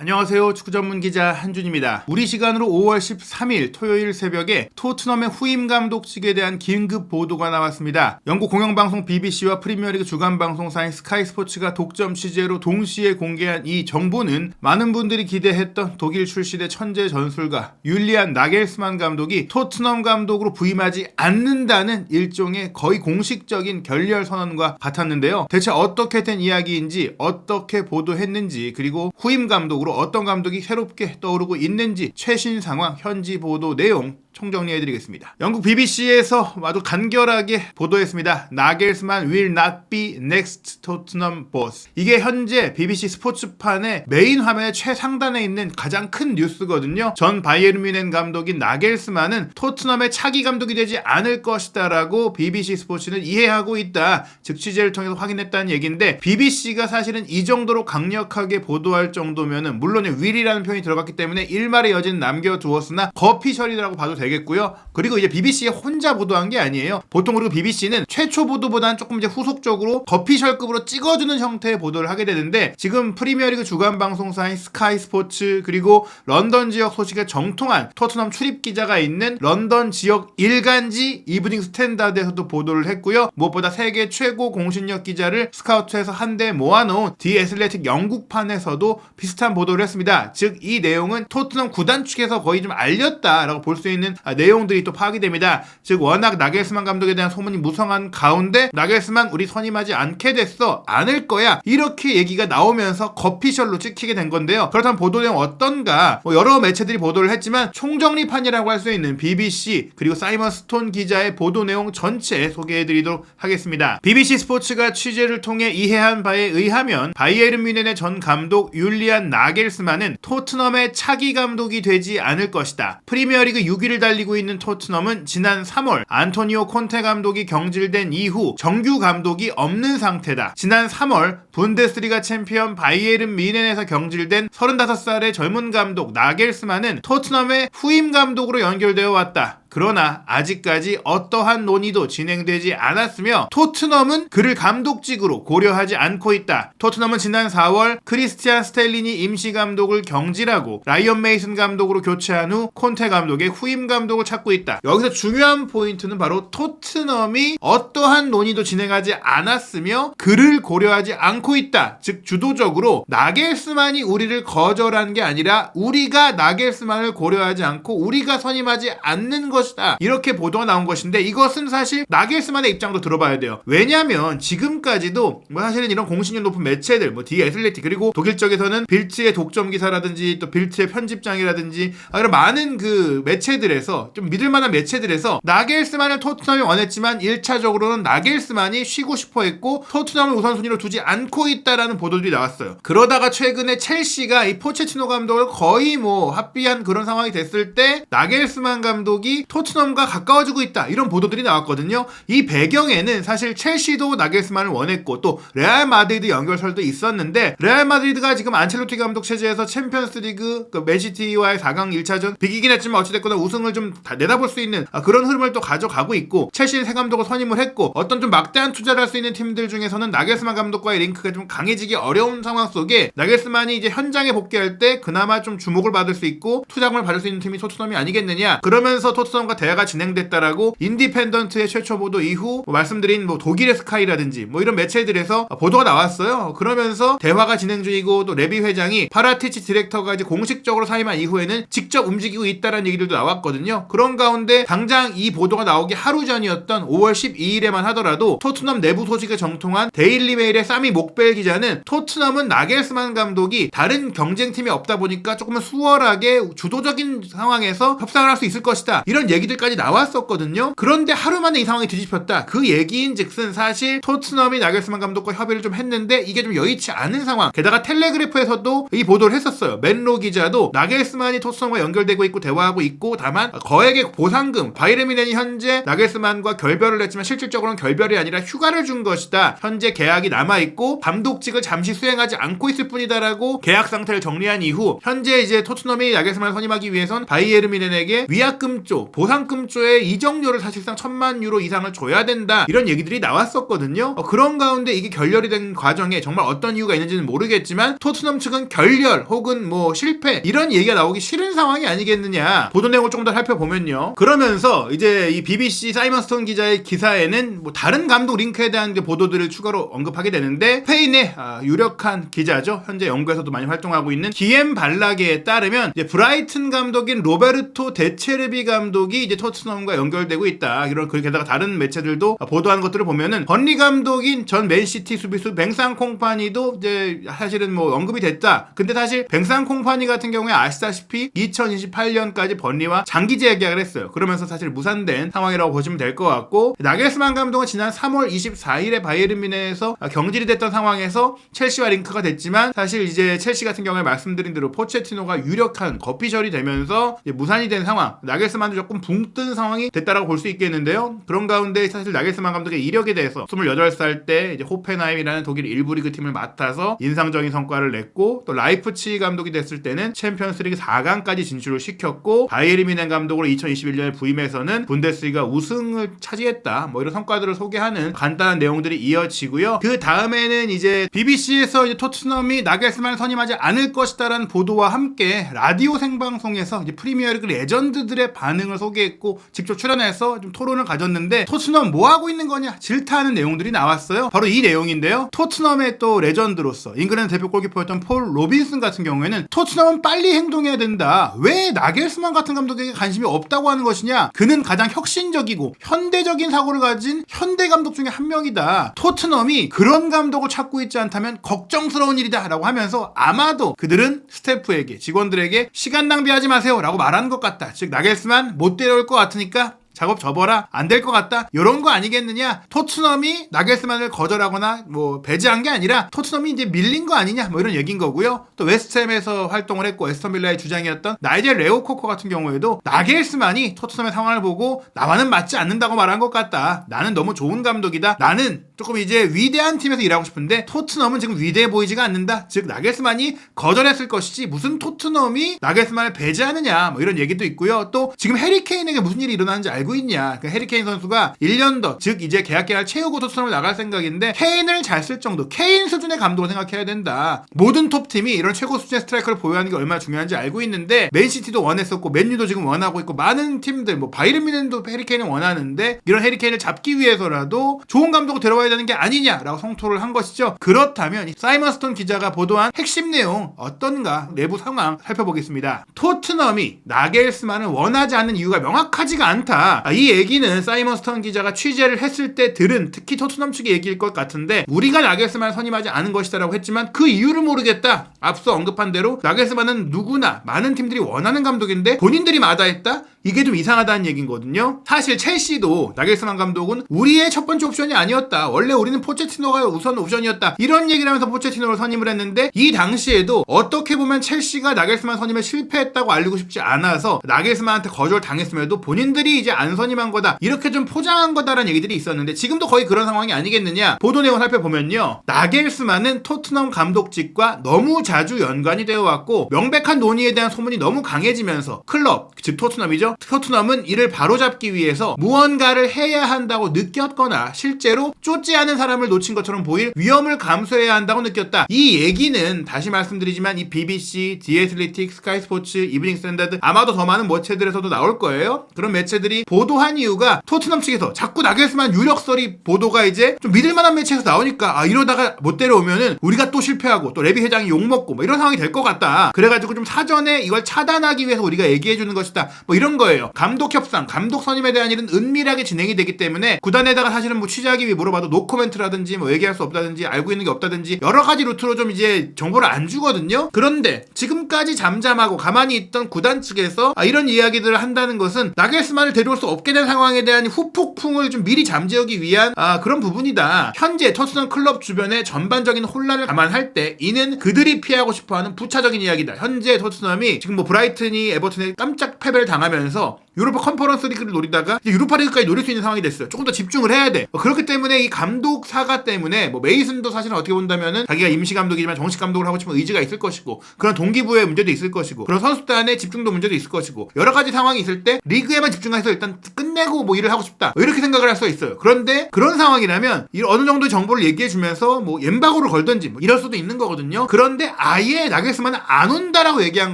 안녕하세요. 축구 전문 기자 한준입니다. 우리 시간으로 5월 13일 토요일 새벽에 토트넘의 후임 감독직에 대한 긴급 보도가 나왔습니다. 영국 공영방송 BBC와 프리미어리그 주간 방송사인 스카이 스포츠가 독점 취재로 동시에 공개한 이 정보는 많은 분들이 기대했던 독일 출신의 천재 전술가 율리안 나겔스만 감독이 토트넘 감독으로 부임하지 않는다는 일종의 거의 공식적인 결렬 선언과 같았는데요. 대체 어떻게 된 이야기인지, 어떻게 보도했는지, 그리고 후임 감독으로 어떤 감독이 새롭게 떠오르고 있는지 최신 상황, 현지 보도 내용 총정리해드리겠습니다. 영국 BBC에서 아주 간결하게 보도했습니다. 나겔스만 will not be next Tottenham boss. 이게 현재 BBC 스포츠판의 메인 화면의 최상단에 있는 가장 큰 뉴스거든요. 전 바이에른 뮌헨 감독인 나겔스만은 토트넘의 차기 감독이 되지 않을 것이다 라고 BBC 스포츠는 이해하고 있다. 즉 취재를 통해서 확인했다는 얘기인데, BBC가 사실은 이 정도로 강력하게 보도할 정도면은 물론 will이라는 표현이 들어갔기 때문에 일말의 여지는 남겨두었으나 거피셜이라고 봐도 되겠고요. 그리고 이제 BBC에 혼자 보도한 게 아니에요. 보통 그리고 BBC는 최초 보도보다는 조금 이제 후속적으로 거피셜급으로 찍어주는 형태의 보도를 하게 되는데, 지금 프리미어리그 주간 방송사인 스카이 스포츠, 그리고 런던 지역 소식에 정통한 토트넘 출입 기자가 있는 런던 지역 일간지 이브닝 스탠다드에서도 보도를 했고요. 무엇보다 세계 최고 공신력 기자를 스카우트해서 한데 모아놓은 디 애슬레틱 영국판에서도 비슷한 보도를 했습니다. 즉 이 내용은 토트넘 구단 측에서 거의 좀 알렸다라고 볼 수 있는 내용들이 또 파악이 됩니다. 즉 워낙 나겔스만 감독에 대한 소문이 무성한 가운데 나겔스만 우리 선임하지 않게 됐어, 않을 거야, 이렇게 얘기가 나오면서 거피셜로 찍히게 된 건데요. 그렇다면 보도 내용 어떤가? 여러 매체들이 보도를 했지만 총정리판이라고 할 수 있는 BBC 그리고 사이먼 스톤 기자의 보도 내용 전체 소개해드리도록 하겠습니다. BBC 스포츠가 취재를 통해 이해한 바에 의하면 바이에른 뮌헨의 전 감독 율리안 나겔스만은 토트넘의 차기 감독이 되지 않을 것이다. 프리미어리그 6위를 달리고 있는 토트넘은 지난 3월 안토니오 콘테 감독이 경질된 이후 정규 감독이 없는 상태다. 지난 3월 분데스리가 챔피언 바이에른 뮌헨에서 경질된 35살의 젊은 감독 나겔스만은 토트넘의 후임 감독으로 연결되어 왔다. 그러나 아직까지 어떠한 논의도 진행되지 않았으며 토트넘은 그를 감독직으로 고려하지 않고 있다. 토트넘은 지난 4월 크리스티안 스텔리니 임시 감독을 경질하고 라이언 메이슨 감독으로 교체한 후 콘테 감독의 후임 감독을 찾고 있다. 여기서 중요한 포인트는 바로 토트넘이 어떠한 논의도 진행하지 않았으며 그를 고려하지 않고 있다. 즉 주도적으로 나겔스만이 우리를 거절한 게 아니라 우리가 나겔스만을 고려하지 않고 우리가 선임하지 않는 것이다. 이렇게 보도가 나온 것인데, 이것은 사실 나겔스만의 입장도 들어봐야 돼요. 왜냐하면 지금까지도 사실은 이런 공신력 높은 매체들, 디 애슬레틱, 그리고 독일 쪽에서는 빌트의 독점 기사라든지 또 빌트의 편집장이라든지 이런 많은 그 매체들에서, 좀 믿을만한 매체들에서 나겔스만을 토트넘이 원했지만 1차적으로는 나겔스만이 쉬고 싶어 했고 토트넘을 우선순위로 두지 않고 있다라는 보도들이 나왔어요. 그러다가 최근에 첼시가 이 포체티노 감독을 거의 합비한 그런 상황이 됐을 때 나겔스만 감독이 토트넘과 가까워지고 있다, 이런 보도들이 나왔거든요. 이 배경에는 사실 첼시도 나겔스만을 원했고 또 레알 마드리드 연결설도 있었는데, 레알 마드리드가 지금 안첼로티 감독 체제에서 챔피언스리그 맨시티와의 4강 1차전 비기긴 했지만 어찌됐거나 우승을 좀 내다볼 수 있는 그런 흐름을 또 가져가고 있고, 첼시는 새 감독을 선임을 했고 어떤 좀 막대한 투자를 할 수 있는 팀들 중에서는 나겔스만 감독과의 링크가 좀 강해지기 어려운 상황 속에 나겔스만이 이제 현장에 복귀할 때 그나마 좀 주목을 받을 수 있고 투자금을 받을 수 있는 팀이 토트넘이 아니겠느냐, 그러면서 토트넘과 대화가 진행됐다라고 인디펜던트의 최초 보도 이후 말씀드린 독일의 스카이라든지 이런 매체들에서 보도가 나왔어요. 그러면서 대화가 진행 중이고 또 레비 회장이 파라티치 디렉터가 이제 공식적으로 사임한 이후에는 직접 움직이고 있다라는 얘기들도 나왔거든요. 그런 가운데 당장 이 보도가 나오기 하루 전이었던 5월 12일에만 하더라도 토트넘 내부 소식에 정통한 데일리 메일의 사미 목벨 기자는 토트넘은 나겔스만 감독이 다른 경쟁팀이 없다 보니까 조금 수월하게 주도적인 상황에서 협상을 할 수 있을 것이다, 이런 얘기들까지 나왔었거든요. 그런데 하루 만에 이 상황이 뒤집혔다. 그 얘기인 즉슨 사실 토트넘이 나겔스만 감독과 협의를 좀 했는데 이게 좀 여의치 않은 상황. 게다가 텔레그래프에서도 이 보도를 했었어요. 맨로 기자도 나겔스만이 토트넘과 연결되고 있고 대화하고 있고, 다만 거액의 보상금, 바이에른 뮌헨이 현재 나겔스만과 결별을 했지만 실질적으로는 결별이 아니라 휴가를 준 것이다. 현재 계약이 남아있고 감독직을 잠시 수행하지 않고 있을 뿐이다라고 계약 상태를 정리한 이후 현재 이제 토트넘이 나겔스만을 선임하기 위해선 바이에른 뮌헨에게 위약금 쪽 보상금조의 이적료를 사실상 1000만 유로 이상을 줘야 된다, 이런 얘기들이 나왔었거든요. 그런 가운데 이게 결렬이 된 과정에 정말 어떤 이유가 있는지는 모르겠지만 토트넘 측은 결렬 혹은 뭐 실패 이런 얘기가 나오기 싫은 상황이 아니겠느냐. 보도 내용을 조금 더 살펴보면요, 그러면서 이제 이 BBC 사이먼 스톤 기자의 기사에는 뭐 다른 감독 링크에 대한 보도들을 추가로 언급하게 되는데, 스페인의 유력한 기자죠, 현재 영국에서도 많이 활동하고 있는 기엠 발라게에 따르면 이제 브라이튼 감독인 로베르토 데체르비 감독이 이제 토트넘과 연결되고 있다, 이런 게다가 다른 매체들도 보도한 것들을 보면은 번리 감독인 전 맨시티 수비수 뱅상 콩파니도 이제 사실은 뭐 언급이 됐다. 근데 사실 뱅상 콩파니 같은 경우에 아시다시피 2028년까지 번리와 장기 재계약을 했어요. 그러면서 사실 무산된 상황이라고 보시면 될 것 같고, 나겔스만 감독은 지난 3월 24일에 바이에른 뮌헨에서 경질이 됐던 상황에서 첼시와 링크가 됐지만, 사실 이제 첼시 같은 경우에 말씀드린 대로 포체티노가 유력한 거피셜이 되면서 무산이 된 상황, 나겔스만도 조금 붕 뜬 상황이 됐다라고 볼 수 있겠는데요. 그런 가운데 사실 나겔스만 감독의 이력에 대해서 28살 때 이제 호펜하임이라는 독일 1부 리그 팀을 맡아서 인상적인 성과를 냈고, 또 라이프치히 감독이 됐을 때는 챔피언스리그 4강까지 진출을 시켰고, 바이에른 뮌헨 감독으로 2021년에 부임해서는 분데스리가 우승을 차지했다, 뭐 이런 성과들을 소개하는 간단한 내용들이 이어지고요. 그 다음에는 이제 BBC에서 이제 토트넘이 나겔스만을 선임하지 않을 것이다라는 보도와 함께 라디오 생방송에서 이제 프리미어리그 레전드들의 반응을 소개했고 직접 출연해서 좀 토론을 가졌는데, 토트넘 뭐 하고 있는 거냐 질타하는 내용들이 나왔어요. 바로 이 내용인데요. 토트넘의 또 레전드로서 잉글랜드 대표 골키퍼였던 폴 로빈슨 같은 경우에는 토트넘은 빨리 행동해야 된다, 왜 나겔스만 같은 감독에게 관심이 없다고 하는 것이냐, 그는 가장 혁신적이고 현대적인 사고를 가진 현대 감독 중에 한 명이다, 토트넘이 그런 감독을 찾고 있지 않다면 걱정스러운 일이다 라고 하면서 아마도 그들은 스태프에게, 직원들에게 시간 낭비하지 마세요 라고 말하는 것 같다. 즉 나겔스만 못 데려올 것 같으니까 작업 접어라, 안 될 것 같다, 이런 거 아니겠느냐. 토트넘이 나겔스만을 거절하거나 뭐 배제한 게 아니라 토트넘이 이제 밀린 거 아니냐, 뭐 이런 얘기인 거고요. 또 웨스트햄에서 활동을 했고 에스턴 빌라의 주장이었던 나이젤 레오코커 같은 경우에도 나겔스만이 토트넘의 상황을 보고 나와는 맞지 않는다고 말한 것 같다, 나는 너무 좋은 감독이다, 나는 조금 이제 위대한 팀에서 일하고 싶은데 토트넘은 지금 위대해 보이지가 않는다, 즉 나겔스만이 거절했을 것이지 무슨 토트넘이 나겔스만을 배제하느냐, 뭐 이런 얘기도 있고요. 또 지금 해리 케인에게 무슨 일이 일어나는지 알고 있냐. 그러니까 해리 케인 선수가 1년 더, 즉 이제 계약 기간을 채우고 토트넘을 나갈 생각인데, 케인을 잘 쓸 정도, 케인 수준의 감독을 생각해야 된다. 모든 톱팀이 이런 최고 수준의 스트라이커를 보유하는 게 얼마나 중요한지 알고 있는데, 맨시티도 원했었고 맨유도 지금 원하고 있고 많은 팀들, 뭐 바이에른 뮌헨도 해리 케인을 원하는데, 이런 해리 케인을 잡기 위해서라도 좋은 감독을 데려와야 되는 게 아니냐라고 성토를 한 것이죠. 그렇다면 사이먼 스톤 기자가 보도한 핵심 내용 어떤가, 내부 상황 살펴보겠습니다. 토트넘이 나겔스만을 원하지 않는 이유가 명확하지가 않다, 이 얘기는 사이먼 스톤 기자가 취재를 했을 때 들은, 특히 토트넘 측의 얘기일 것 같은데, 우리가 나겔스만을 선임하지 않은 것이다 라고 했지만 그 이유를 모르겠다. 앞서 언급한 대로 나겔스만은 누구나 많은 팀들이 원하는 감독인데 본인들이 마다했다? 이게 좀 이상하다는 얘기거든요. 사실 첼시도 나겔스만 감독은 우리의 첫 번째 옵션이 아니었다, 원래 우리는 포체티노가 우선 옵션이었다, 이런 얘기를 하면서 포체티노를 선임을 했는데, 이 당시에도 어떻게 보면 첼시가 나겔스만 선임에 실패했다고 알리고 싶지 않아서 나겔스만한테 거절당했음에도 본인들이 이제 안 선임한 거다, 이렇게 좀 포장한 거다라는 얘기들이 있었는데, 지금도 거의 그런 상황이 아니겠느냐. 보도 내용을 살펴보면요, 나겔스만은 토트넘 감독직과 너무 자주 연관이 되어 왔고 명백한 논의에 대한 소문이 너무 강해지면서 클럽, 즉 토트넘이죠, 토트넘은 이를 바로잡기 위해서 무언가를 해야 한다고 느꼈거나 실제로 쫓지 않은 사람을 놓친 것처럼 보일 위험을 감수해야 한다고 느꼈다. 이 얘기는 다시 말씀드리지만 이 BBC, 디 애슬리틱, 스카이 스포츠, 이브닝 스탠다드, 아마도 더 많은 매체들에서도 나올 거예요. 그런 매체들이 보도한 이유가 토트넘 측에서 자꾸 나겔스만 유력설이 보도가 이제 좀 믿을만한 매체에서 나오니까 이러다가 못 데려오면은 우리가 또 실패하고 또 레비 회장이 욕먹고 뭐 이런 상황이 될 것 같다, 그래가지고 좀 사전에 이걸 차단하기 위해서 우리가 얘기해주는 것이다, 뭐 이런 거예요. 감독 협상, 감독 선임에 대한 일은 은밀하게 진행이 되기 때문에 구단에다가 사실은 뭐 취재하기 위해 물어봐도 노코멘트라든지 뭐 얘기할 수 없다든지 알고 있는 게 없다든지 여러 가지 루트로 좀 이제 정보를 안 주거든요. 그런데 지금까지 잠잠하고 가만히 있던 구단 측에서 이런 이야기들을 한다는 것은 나겔스만을 데려올 수 없게 된 상황에 대한 후폭풍을 좀 미리 잠재우기 위한 그런 부분이다. 현재 토트넘 클럽 주변의 전반적인 혼란을 감안할 때 이는 그들이 피하고 싶어하는 부차적인 이야기다. 현재 토트넘이 지금 뭐 브라이튼이 에버튼에 깜짝 패배를 당하면서 유로파 컨퍼런스 리그를 노리다가 이제 유로파 리그까지 노릴 수 있는 상황이 됐어요. 조금 더 집중을 해야 돼. 그렇기 때문에 이 감독 사가 때문에 뭐 메이슨도 사실은 어떻게 본다면은 자기가 임시 감독이지만 정식 감독을 하고 싶은 의지가 있을 것이고 그런 동기부여의 문제도 있을 것이고 그런 선수단의 집중도 문제도 있을 것이고 여러 가지 상황이 있을 때 리그에만 집중해서 일단 끝내고 뭐 일을 하고 싶다 이렇게 생각을 할 수가 있어요. 그런데 그런 상황이라면 어느 정도의 정보를 얘기해주면서 뭐 엠바고를 걸든지 뭐 이럴 수도 있는 거거든요. 그런데 아예 나겔스만은 안 온다라고 얘기한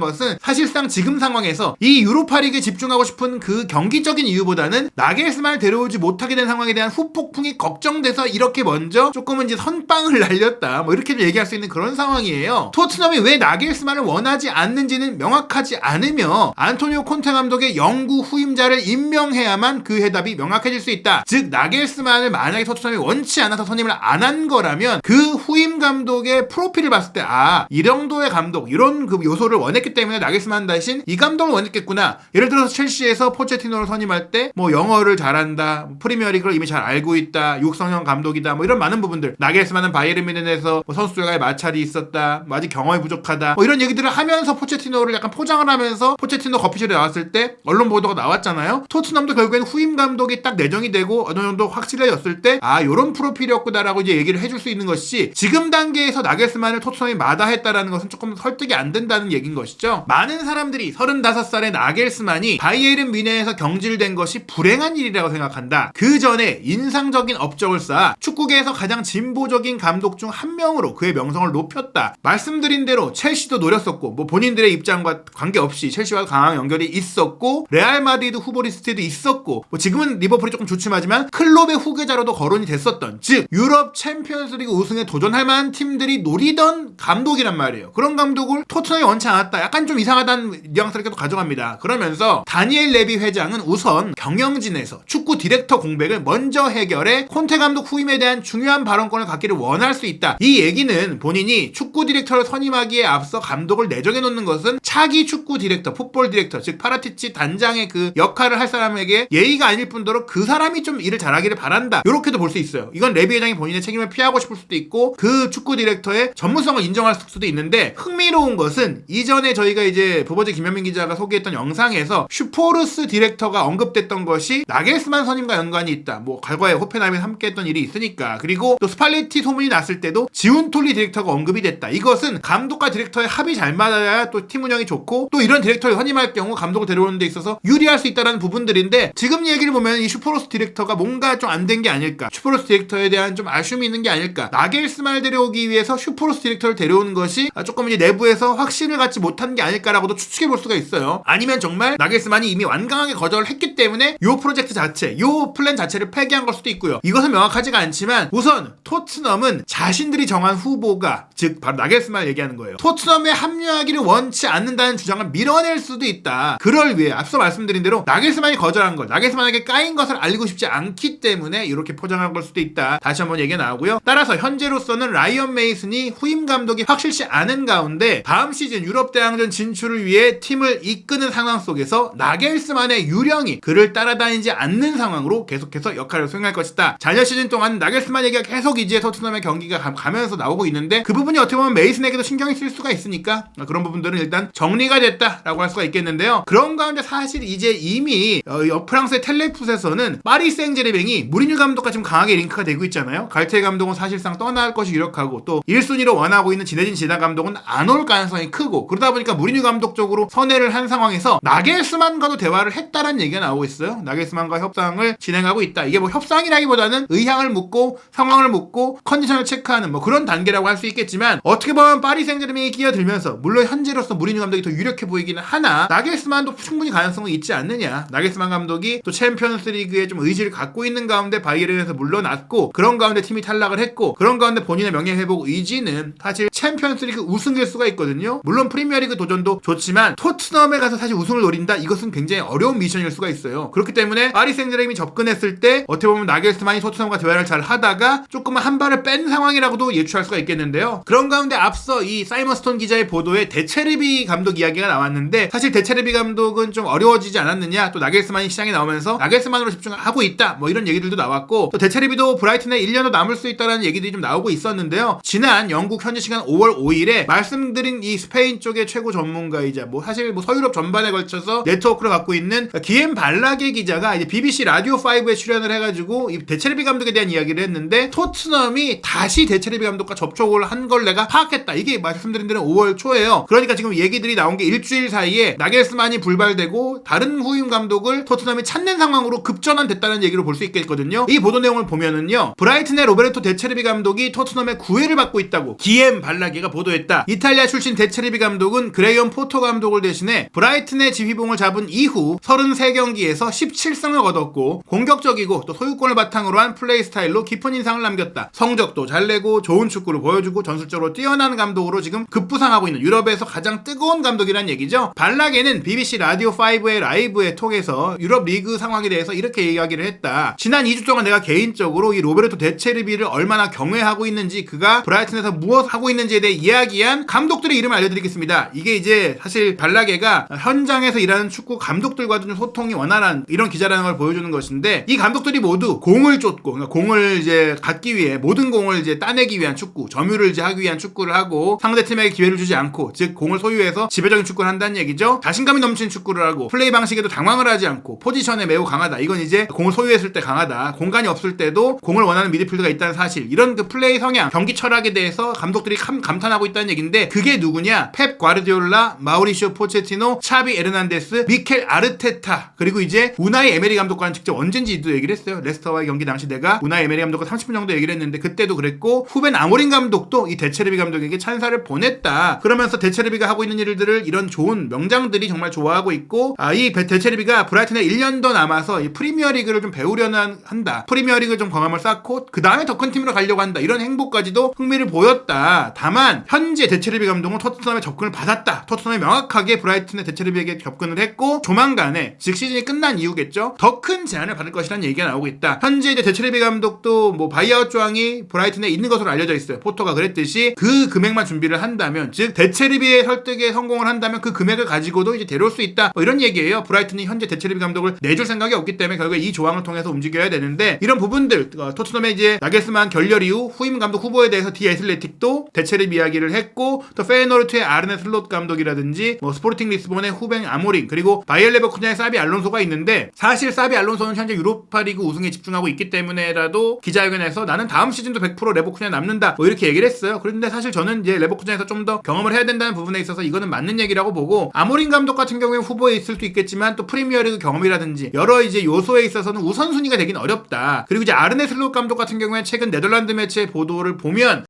것은 사실상 지금 상황에서 이 유로파 리그에 집중하고 싶은 그 경기적인 이유보다는 나겔스만을 데려오지 못하게 된 상황에 대한 후폭풍이 걱정돼서 이렇게 먼저 조금은 이제 선빵을 날렸다 뭐 이렇게도 얘기할 수 있는 그런 상황이에요. 토트넘이 왜 나겔스만을 원하지 않는지는 명확하지 않으며 안토니오 콘테 감독의 영구 후임자를 임명해야만 그 해답이 명확해질 수 있다. 즉 나겔스만을 만약에 토트넘이 원치 않아서 선임을 안 한 거라면 그 후임 감독의 프로필을 봤을 때 이 정도의 감독 이런 그 요소를 원했기 때문에 나겔스만 대신 이 감독을 원했겠구나. 예를 들어서 첼시에서 포체티노를 선임할 때 뭐 영어를 잘한다, 프리미어리그를 이미 잘 알고 있다, 육성형 감독이다, 뭐 이런 많은 부분들. 나겔스만은 바이에른 뮌헨에서 뭐 선수들과의 마찰이 있었다, 뭐 아직 경험이 부족하다, 뭐 이런 얘기들을 하면서 포체티노를 약간 포장을 하면서 포체티노 거피셜에 나왔을 때 언론 보도가 나왔잖아요. 토트넘도 결국엔 후임 감독이 딱 내정이 되고 어느 정도 확실해졌을 때 요런 프로필이었구나라고 이제 얘기를 해줄 수 있는 것이 지금 단계에서 나겔스만을 토트넘이 마다했다라는 것은 조금 설득이 안 된다는 얘기인 것이죠. 많은 사람들이 35살의 나겔스만이 바이에른 뮌헨에서 경질된 것이 불행한 일이라고 생각한다. 그 전에 인상적인 업적을 쌓아 축구계에서 가장 진보적인 감독 중 한 명으로 그의 명성을 높였다. 말씀드린 대로 첼시도 노렸었고 뭐 본인들의 입장과 관계없이 첼시와 강한 연결이 있었고 레알 마드리드 후보 리스트에도 있었고 뭐 지금은 리버풀이 조금 주춤하지만 클롭의 후계자로도 거론이 됐었던 즉 유럽 챔피언스리그 우승에 도전할 만한 팀들이 노리던 감독이란 말이에요. 그런 감독을 토트넘이 원치 않았다. 약간 좀 이상하다는 뉘앙스를 계속 가져갑니다. 그러면서 다니엘 레비 회장은 우선 경영진에서 축구 디렉터 공백을 먼저 해결해 콘테 감독 후임에 대한 중요한 발언권을 갖기를 원할 수 있다. 이 얘기는 본인이 축구 디렉터를 선임하기에 앞서 감독을 내정해 놓는 것은 차기 축구 디렉터, 풋볼 디렉터, 즉 파라티치 단장의 그 역할을 할 사람에게 예의가 아닐 뿐더러 그 사람이 좀 일을 잘하기를 바란다. 이렇게도 볼 수 있어요. 이건 레비 회장이 본인의 책임을 피하고 싶을 수도 있고 그 축구 디렉터의 전문성을 인정할 수도 있는데 흥미로운 것은 이전에 저희가 이제 부버즈 김현민 기자가 소개했던 영상에서 슈포르스 디렉터가 언급됐던 것이 나겔스만 선임과 연관이 있다. 뭐 과거에 호펜하임에 함께했던 일이 있으니까. 그리고 또 스팔레티 소문이 났을 때도 지훈톨리 디렉터가 언급이 됐다. 이것은 감독과 디렉터의 합이 잘 맞아야 또 팀 운영이 좋고 또 이런 디렉터를 선임할 경우 감독을 데려오는 데 있어서 유리할 수 있다는 부분들인데 지금 얘기를 보면 이 슈포르스 디렉터가 뭔가 좀 안 된 게 아닐까. 슈포르스 디렉터에 대한 좀 아쉬움이 있는 게 아닐까. 나겔스만을 데려오기 위해서 슈포르스 디렉터를 데려오는 것이 조금 이제 내부에서 확신을 갖지 못한 게 아닐까라고도 추측해 볼 수가 있어요. 아니면 정말 나겔스만이 이미 완강하게 거절을 했기 때문에 요 프로젝트 자체, 요 플랜 자체를 폐기한 걸 수도 있고요. 이것은 명확하지가 않지만 우선 토트넘은 자신들이 정한 후보가 즉 바로 나겔스만을 얘기하는 거예요. 토트넘에 합류하기를 원치 않는다는 주장을 밀어낼 수도 있다. 그럴 위해 앞서 말씀드린 대로 나겔스만이 거절한 것, 나겔스만에게 까인 것을 알리고 싶지 않기 때문에 이렇게 포장한 걸 수도 있다. 다시 한번 얘기가 나오고요. 따라서 현재로서는 라이언 메이슨이 후임 감독이 확실치 않은 가운데 다음 시즌 유럽 대항전 진출을 위해 팀을 이끄는 상황 속에서 나겔스만의 유령이 그를 따라다니지 않는 상황으로 계속해서 역할을 수행할 것이다. 잔여 시즌 동안 나겔스만 얘기가 계속 이제 토트넘의 경기가 가면서 나오고 있는데 그 부분이 어떻게 보면 메이슨에게도 신경이 쓸 수가 있으니까 그런 부분들은 일단 정리가 됐다라고 할 수가 있겠는데요. 그런 가운데 사실 이제 이미 프랑스의 텔레풋에서는 파리 생제르맹이 무리뉴 감독과 지금 강하게 링크가 되고 있잖아요. 갈티에 감독은 사실상 떠날 것이 유력하고 또 1순위로 원하고 있는 지네딘 지단 감독은 안 올 가능성이 크고 그러다 보니까 무리뉴 감독 쪽으로 선회를 한 상황에서 나겔스만과도 대화를 했다라는 얘기가 나오고 있어요. 나겔스만과 협상을 진행하고 있다. 이게 뭐 협상이라기보다는 의향을 묻고 상황을 묻고 컨디션을 체크하는 뭐 그런 단계라고 할 수 있겠지만 어떻게 보면 파리 생제르맹이 끼어들면서 물론 현재로서 무리뉴 감독이 더 유력해 보이기는 하나 나겔스만도 충분히 가능성은 있지 않느냐. 나겔스만 감독이 또 챔피언스 리그에 좀 의지를 갖고 있는 가운데 바이에른에서 물러났고 그런 가운데 팀이 탈락을 했고 그런 가운데 본인의 명예회복 의지는 사실 챔피언스 리그 우승일 수가 있거든요. 물론 프리미어리그 도전도 좋지만 토트넘에 가서 사실 우승을 노린다? 이것은 굉장히 어려운 미션일 수가 있어요. 그렇기 때문에 파리 생제르맹이 접근했을 때 어떻게 보면 나겔스만이 토트넘과 대화를 잘 하다가 조금만 한 발을 뺀 상황이라고도 예추할 수가 있겠는데요. 그런 가운데 앞서 이 사이먼 스톤 기자의 보도에 데체르비 감독 이야기가 나왔는데 사실 데체르비 감독은 좀 어려워지지 않았느냐. 또 나겔스만이 시장에 나오면서 나겔스만으로 집중하고 있다. 뭐 이런 얘기들도 나왔고 또 데체르비도 브라이튼에 1년 더 남을 수 있다는 얘기들이 좀 나오고 있었는데요. 지난 영국 현지 시간 5월 5일에 말씀드린 이 스페인 쪽의 최고 전문가이자 뭐 사실 뭐 서유럽 전반에 걸쳐서 네트워크를 갖고 맡고 있는 기욤 발라게 기자가 이제 BBC 라디오 5에 출연을 해가지고 이 데체르비 감독에 대한 이야기를 했는데 토트넘이 다시 데체르비 감독과 접촉을 한 걸 내가 파악했다. 이게 말씀드린 대로 5월 초예요. 그러니까 지금 얘기들이 나온 게 일주일 사이에 나겔스만이 불발되고 다른 후임 감독을 토트넘이 찾는 상황으로 급전환됐다는 얘기로 볼 수 있겠거든요. 이 보도 내용을 보면은요, 브라이튼의 로베르토 데체르비 감독이 토트넘의 구애를 받고 있다고 기욤 발라게가 보도했다. 이탈리아 출신 데체르비 감독은 그레이엄 포터 감독을 대신해 브라이튼의 지휘봉을 잡은 이후 33경기에서 17승을 거뒀고 공격적이고 또 소유권을 바탕으로 한 플레이 스타일로 깊은 인상을 남겼다. 성적도 잘 내고 좋은 축구를 보여주고 전술적으로 뛰어난 감독으로 지금 급부상하고 있는 유럽에서 가장 뜨거운 감독이란 얘기죠. 발라게는 BBC 라디오 5의 라이브에 통해서 유럽 리그 상황에 대해서 이렇게 이야기를 했다. 지난 2주 동안 내가 개인적으로 이 로베르토 데체르비를 얼마나 경외하고 있는지, 그가 브라이튼에서 무엇 하고 있는지에 대해 이야기한 감독들의 이름을 알려드리겠습니다. 이게 이제 사실 발라게가 현장에서 일하는 축구 감독들과도 좀 소통이 원활한 이런 기자라는 걸 보여주는 것인데, 이 감독들이 모두 공을 쫓고, 그러니까 공을 이제 갖기 위해 모든 공을 이제 따내기 위한 축구, 점유를 이제 하기 위한 축구를 하고 상대팀에게 기회를 주지 않고, 즉 공을 소유해서 지배적인 축구를 한다는 얘기죠. 자신감이 넘치는 축구를 하고 플레이 방식에도 당황을 하지 않고 포지션에 매우 강하다. 이건 이제 공을 소유했을 때 강하다. 공간이 없을 때도 공을 원하는 미드필드가 있다는 사실. 이런 그 플레이 성향, 경기 철학에 대해서 감독들이 감탄하고 있다는 얘기인데, 그게 누구냐? 펩 과르디올라, 마우리시오 포체티노, 차비 에르난데스, 미켈 아르테타, 그리고 이제 우나이 에메리 감독과는 직접 언젠지도 얘기를 했어요. 레스터와의 경기 당시 내가 우나이 에메리 감독과 30분 정도 얘기를 했는데 그때도 그랬고, 후벤 아모린 감독도 이 데체르비 감독에게 찬사를 보냈다. 그러면서 데체르비가 하고 있는 일들을 이런 좋은 명장들이 정말 좋아하고 있고, 이 데체르비가 브라이튼에 1년 더 남아서 이 프리미어리그를 좀 배우려는 한다. 프리미어리그 좀 경험을 쌓고 그 다음에 더 큰 팀으로 가려고 한다. 이런 행보까지도 흥미를 보였다. 다만 현재 데체르비 감독은 토트넘의 접근을 받았다. 토트넘이 명확하게 브라이튼의 데체르비에게 접근을 했고, 조만간에 즉 시즌이 끝난 이후겠죠, 더 큰 제안을 받을 것이라는 얘기가 나오고 있다. 현재 이제 데체르비 감독도 뭐 바이아웃 조항이 브라이튼에 있는 것으로 알려져 있어요. 포터가 그랬듯이 그 금액만 준비를 한다면, 즉 데체르비의 설득에 성공을 한다면 그 금액을 가지고도 이제 데려올 수 있다. 뭐 이런 얘기예요. 브라이튼이 현재 데체르비 감독을 내줄 생각이 없기 때문에 결국에 이 조항을 통해서 움직여야 되는데, 이런 부분들 토트넘의 이제 나겔스만 결렬 이후 후임 감독 후보에 대해서 디 애슬레틱도 데체르비 이야기를 했고, 또 페이노르트의 아르네 슬롯 감독이라든지 뭐 스포르팅 리스본의 후벤 아모링, 그리고 바이엘 레버쿠젠의 사비 알론소가 있는데, 사실 사비 알론소는 현재 유로파리그 우승에 집중하고 있기 때문에라도 기자회견에서 나는 다음 시즌도 100% 레버쿠젠에 남는다 뭐 이렇게 얘기를 했어요. 그런데 사실 저는 이제 레버쿠젠에서 좀 더 경험을 해야 된다는 부분에 있어서 이거는 맞는 얘기라고 보고, 아모린 감독 같은 경우에 후보에 있을 수도 있겠지만 또 프리미어리그 경험이라든지 여러 이제 요소에 있어서는 우선순위가 되긴 어렵다. 그리고 이제 아르네 슬롯 감독 같은 경우에 최근 네덜란드 매체의 보도를 보면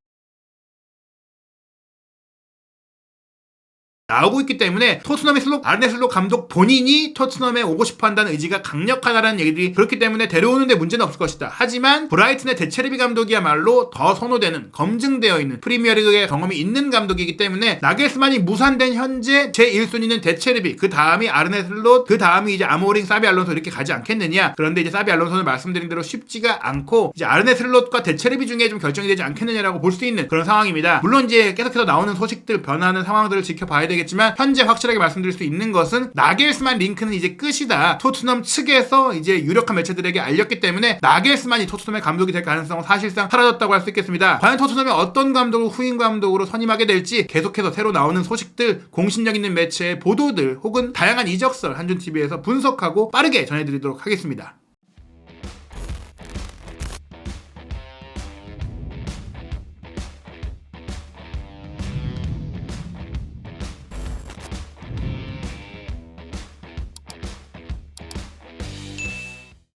나오고 있기 때문에 토트넘의 아르네 슬롯 감독 본인이 토트넘에 오고 싶어 한다는 의지가 강력하다는 얘기들이, 그렇기 때문에 데려오는데 문제는 없을 것이다. 하지만 브라이튼의 데체르비 감독이야말로 더 선호되는, 검증되어 있는 프리미어리그의 경험이 있는 감독이기 때문에 나겔스만이 무산된 현재 제1순위는 데체르비, 그 다음이 아르네 슬롯, 그 다음이 이제 아모링, 사비 알론소 이렇게 가지 않겠느냐. 그런데 이제 사비 알론소는 말씀드린 대로 쉽지가 않고 이제 아르네 슬롯과 데체르비 중에 좀 결정이 되지 않겠느냐라고 볼 수 있는 그런 상황입니다. 물론 이제 계속해서 나오는 소식들, 변하는 상황들을 지켜봐야 되겠지만 현재 확실하게 말씀드릴 수 있는 것은 나겔스만 링크는 이제 끝이다. 토트넘 측에서 이제 유력한 매체들에게 알렸기 때문에 나겔스만이 토트넘의 감독이 될 가능성은 사실상 사라졌다고 할 수 있겠습니다. 과연 토트넘이 어떤 감독을 후임 감독으로 선임하게 될지 계속해서 새로 나오는 소식들, 공신력 있는 매체의 보도들 혹은 다양한 이적설 한준TV에서 분석하고 빠르게 전해드리도록 하겠습니다.